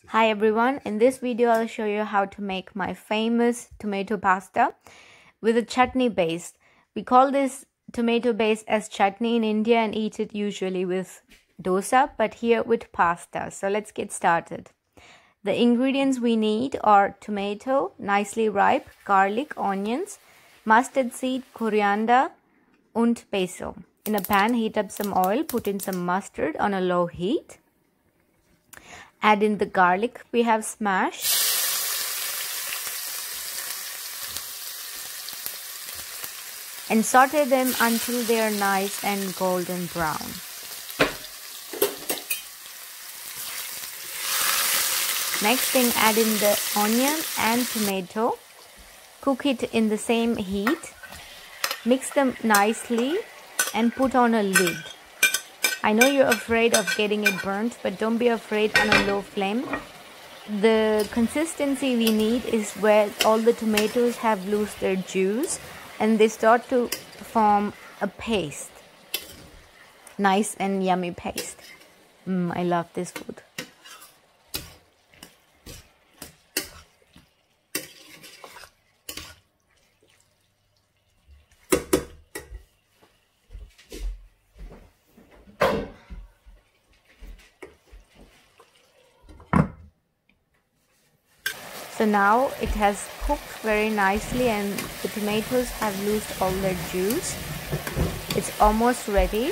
Hi everyone, in this video I'll show you how to make my famous tomato pasta with a chutney base. We call this tomato base as chutney in India and eat it usually with dosa, but here with pasta. So let's get started. The ingredients we need are tomato, nicely ripe, garlic, onions, mustard seed, coriander and basil. In a pan, heat up some oil, put in some mustard on a low heat. Add in the garlic we have smashed. And saute them until they are nice and golden brown. Next thing, add in the onion and tomato. Cook it in the same heat. Mix them nicely and put on a lid. I know you're afraid of getting it burnt, but don't be afraid on a low flame. The consistency we need is where all the tomatoes have lost their juice and they start to form a paste. Nice and yummy paste. I love this food. So now it has cooked very nicely and the tomatoes have lost all their juice. It's almost ready.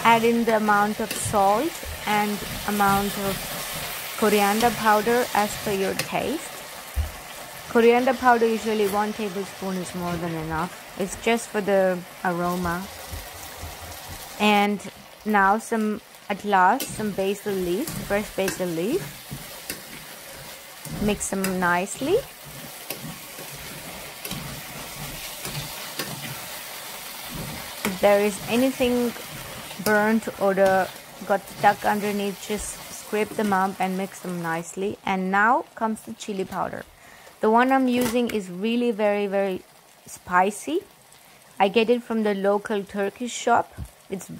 Add in the amount of salt and amount of coriander powder as per your taste. Coriander powder, usually 1 tablespoon is more than enough. It's just for the aroma. And now some basil leaf, fresh basil leaf. Mix them nicely. If there is anything burnt or got stuck underneath, just scrape them up and mix them nicely. And now comes the chili powder. The one I'm using is really very spicy. I get it from the local Turkish shop. It's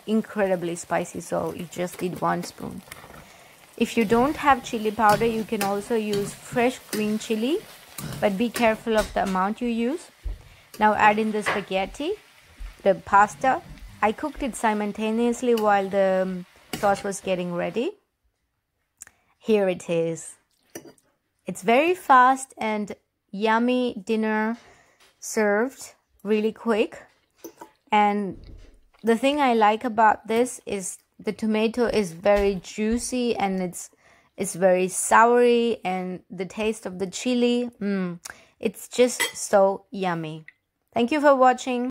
incredibly spicy, so you just need 1 spoon. If you don't have chili powder, you can also use fresh green chili, but be careful of the amount you use. Now add in the spaghetti, the pasta. I cooked it simultaneously while the sauce was getting ready. Here it is. It's very fast and yummy dinner served really quick. And the thing I like about this is the tomato is very juicy and it's very soury, and the taste of the chili, it's just so yummy. Thank you for watching.